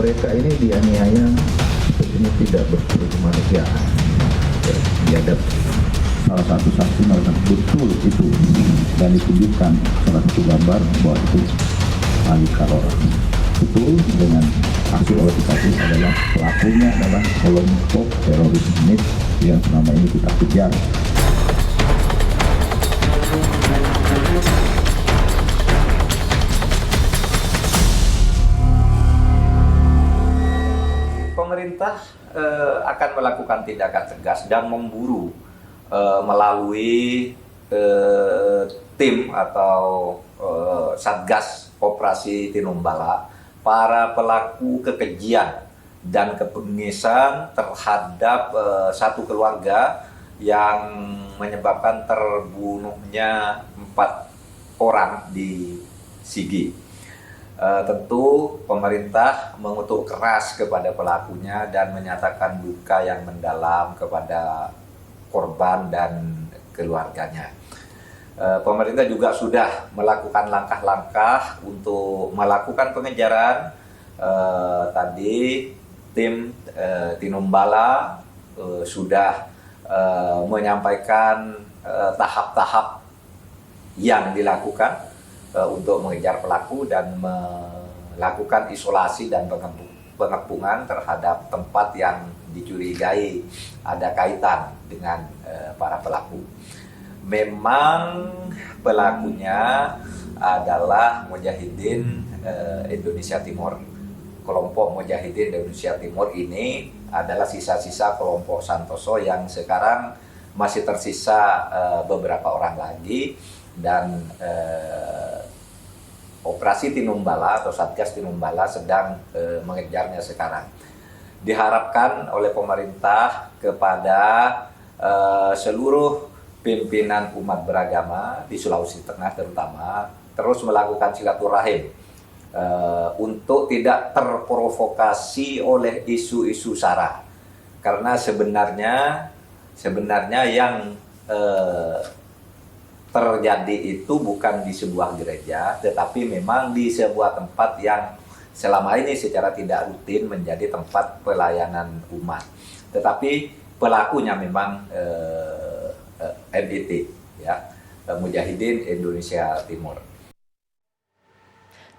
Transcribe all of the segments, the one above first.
mereka ini dianiaya ini tidak berkemanusiaan. Biadab salah satu saksi mengatakan betul itu dan ditunjukkan salah satu gambar bahwa itu Ali Kalora. Betul dengan hasil olah tkp adalah pelakunya adalah kelompok teroris ini yang selama ini kita kejar. Pemerintah akan melakukan tindakan tegas dan memburu melalui tim atau Satgas Operasi Tinombala para pelaku kekejian dan kebengisan terhadap satu keluarga yang menyebabkan terbunuhnya 4 orang di Sigi. Tentu pemerintah mengutuk keras kepada pelakunya dan menyatakan duka yang mendalam kepada korban dan keluarganya. Pemerintah juga sudah melakukan langkah-langkah untuk melakukan pengejaran. Tadi tim Tinombala sudah menyampaikan tahap-tahap yang dilakukan untuk mengejar pelaku dan melakukan isolasi dan pengepungan terhadap tempat yang dicurigai ada kaitan dengan para pelaku. Memang pelakunya adalah Mujahidin Indonesia Timur. Kelompok Mujahidin Indonesia Timur ini adalah sisa-sisa kelompok Santoso yang sekarang masih tersisa beberapa orang lagi, dan Operasi Tinombala atau Satgas Tinombala sedang mengejarnya sekarang. Diharapkan oleh pemerintah kepada seluruh pimpinan umat beragama di Sulawesi Tengah terutama terus melakukan silaturahim untuk tidak terprovokasi oleh isu-isu sara, karena sebenarnya yang terjadi itu bukan di sebuah gereja, tetapi memang di sebuah tempat yang selama ini secara tidak rutin menjadi tempat pelayanan umat. Tetapi pelakunya memang MIT, ya, Mujahidin Indonesia Timur.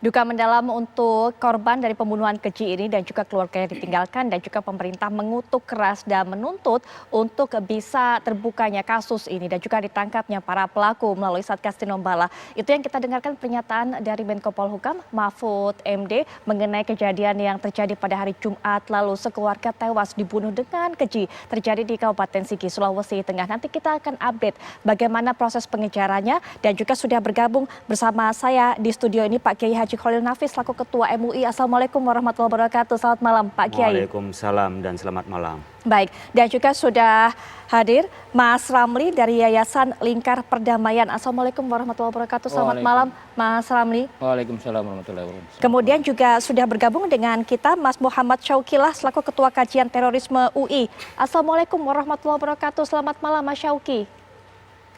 Duka mendalam untuk korban dari pembunuhan keji ini dan juga keluarga yang ditinggalkan, dan juga pemerintah mengutuk keras dan menuntut untuk bisa terbukanya kasus ini dan juga ditangkapnya para pelaku melalui Satgas Tinombala. Itu yang kita dengarkan pernyataan dari Menko Polhukam Mahfud MD mengenai kejadian yang terjadi pada hari Jumat lalu. Sekeluarga tewas dibunuh dengan keji terjadi di Kabupaten Sigi, Sulawesi Tengah. Nanti kita akan update bagaimana proses pengejarannya, dan juga sudah bergabung bersama saya di studio ini Pak Kiai Haji Khalil Nafis selaku Ketua MUI. Assalamualaikum warahmatullahi wabarakatuh. Selamat malam Pak Kiai. Waalaikumsalam dan selamat malam. Baik, dan juga sudah hadir Mas Ramli dari Yayasan Lingkar Perdamaian. Assalamualaikum warahmatullahi wabarakatuh. Selamat malam Mas Ramli. Waalaikumsalam warahmatullahi wabarakatuh. Kemudian juga sudah bergabung dengan kita Mas Muhammad Syaukilah selaku Ketua Kajian Terorisme UI. Assalamualaikum warahmatullahi wabarakatuh. Selamat malam Mas Syauki.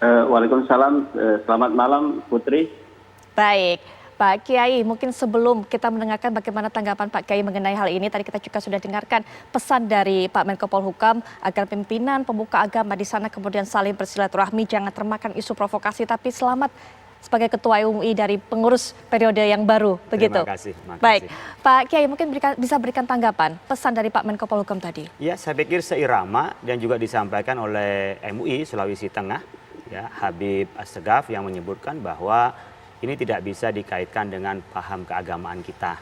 Waalaikumsalam. Selamat malam Putri. Baik. Pak Kiai, mungkin sebelum kita mendengarkan bagaimana tanggapan Pak Kiai mengenai hal ini, tadi kita juga sudah dengarkan pesan dari Pak Menko Polhukam agar pimpinan pemuka agama di sana kemudian saling bersilaturahmi, jangan termakan isu provokasi, tapi selamat sebagai Ketua MUI dari pengurus periode yang baru, begitu. Terima kasih. Baik, Pak Kiai mungkin bisa berikan tanggapan pesan dari Pak Menko Polhukam tadi. Ya, saya pikir seirama dan juga disampaikan oleh MUI Sulawesi Tengah, ya, Habib Assegaf yang menyebutkan bahwa ini tidak bisa dikaitkan dengan paham keagamaan kita.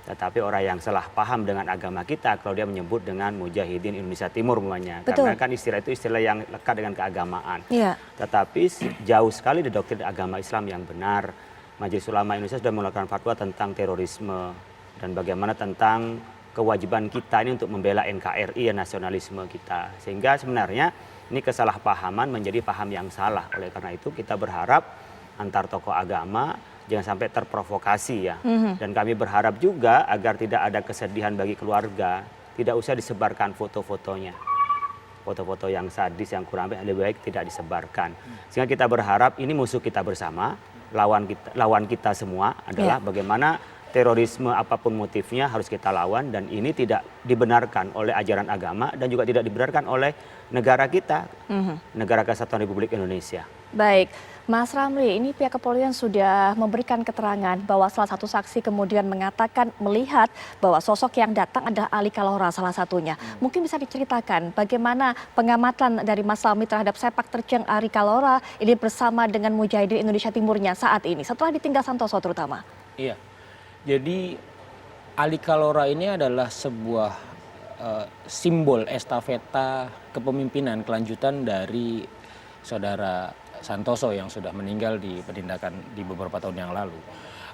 Tetapi orang yang salah paham dengan agama kita kalau dia menyebut dengan Mujahidin Indonesia Timur umpamanya. Karena kan istilah itu istilah yang lekat dengan keagamaan. Iya. Tetapi jauh sekali di doktrin agama Islam yang benar. Majelis Ulama Indonesia sudah mengeluarkan fatwa tentang terorisme dan bagaimana tentang kewajiban kita ini untuk membela NKRI dan nasionalisme kita. Sehingga sebenarnya ini kesalahpahaman menjadi paham yang salah. Oleh karena itu kita berharap antar tokoh agama jangan sampai terprovokasi ya. Dan kami berharap juga agar tidak ada kesedihan bagi keluarga, tidak usah disebarkan foto-fotonya. Foto-foto yang sadis, yang kurang baik, lebih baik tidak disebarkan. Sehingga kita berharap ini musuh kita bersama, lawan kita semua adalah bagaimana terorisme apapun motifnya harus kita lawan, dan ini tidak dibenarkan oleh ajaran agama dan juga tidak dibenarkan oleh negara kita, Negara Kesatuan Republik Indonesia. Baik, Mas Ramli, ini pihak kepolisian sudah memberikan keterangan bahwa salah satu saksi kemudian mengatakan melihat bahwa sosok yang datang adalah Ali Kalora salah satunya. Mungkin bisa diceritakan bagaimana pengamatan dari Mas Ramli terhadap sepak terjang Ali Kalora ini bersama dengan Mujahidin Indonesia Timurnya saat ini, setelah ditinggal Santoso terutama. Iya, jadi Ali Kalora ini adalah sebuah simbol estafeta kepemimpinan kelanjutan dari saudara Santoso yang sudah meninggal di penindakan di beberapa tahun yang lalu.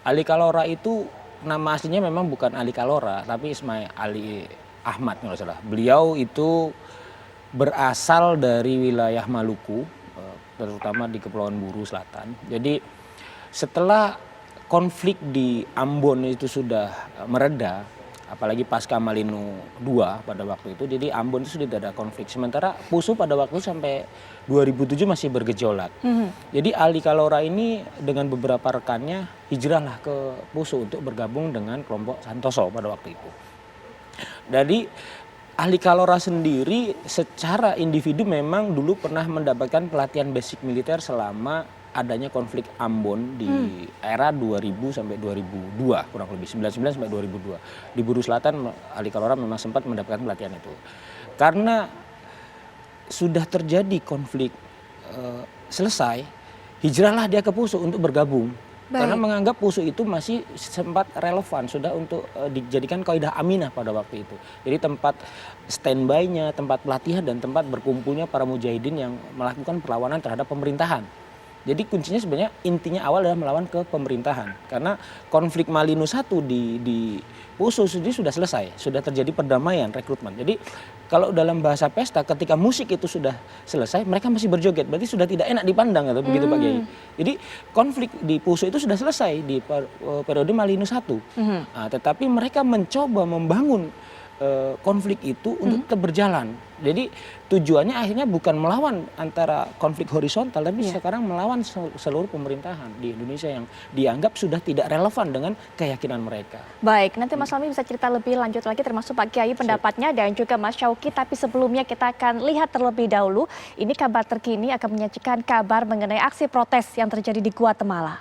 Ali Kalora itu nama aslinya memang bukan Ali Kalora, tapi Ismail Ali Ahmad kalau salah. Beliau itu berasal dari wilayah Maluku, terutama di Kepulauan Buru Selatan. Jadi setelah konflik di Ambon itu sudah mereda, apalagi pasca Malino II pada waktu itu, jadi Ambon itu sudah tidak ada konflik. Sementara Poso pada waktu itu sampai 2007 masih bergejolak. Jadi Ali Kalora ini dengan beberapa rekannya hijrahlah ke Poso untuk bergabung dengan kelompok Santoso pada waktu itu. Jadi Ali Kalora sendiri secara individu memang dulu pernah mendapatkan pelatihan basic militer selama adanya konflik Ambon di era 2000 sampai 2002, kurang lebih 99 sampai 2002. Di Buru Selatan Ali Kalora memang sempat mendapatkan pelatihan itu. Karena sudah terjadi konflik selesai, hijrahlah dia ke Poso untuk bergabung. Karena menganggap Poso itu masih sempat relevan, sudah untuk dijadikan kaidah aminah pada waktu itu. Jadi tempat standby-nya, tempat pelatihan dan tempat berkumpulnya para mujahidin yang melakukan perlawanan terhadap pemerintahan. Jadi kuncinya sebenarnya intinya awal adalah melawan ke pemerintahan. Karena konflik Malino I di Poso sendiri sudah selesai, sudah terjadi perdamaian, rekrutmen. Jadi kalau dalam bahasa pesta ketika musik itu sudah selesai, mereka masih berjoget, berarti sudah tidak enak dipandang atau begitu Pak Kiai. Jadi konflik di Poso itu sudah selesai di periode Malino I. Nah, tetapi mereka mencoba membangun konflik itu untuk tetap berjalan. Jadi tujuannya akhirnya bukan melawan antara konflik horizontal, tapi sekarang melawan seluruh pemerintahan di Indonesia yang dianggap sudah tidak relevan dengan keyakinan mereka. Baik, nanti Mas Ramli bisa cerita lebih lanjut lagi termasuk Pak Kiai pendapatnya dan juga Mas Syauki. Tapi sebelumnya kita akan lihat terlebih dahulu. Ini kabar terkini akan menyajikan kabar mengenai aksi protes yang terjadi di Guatemala.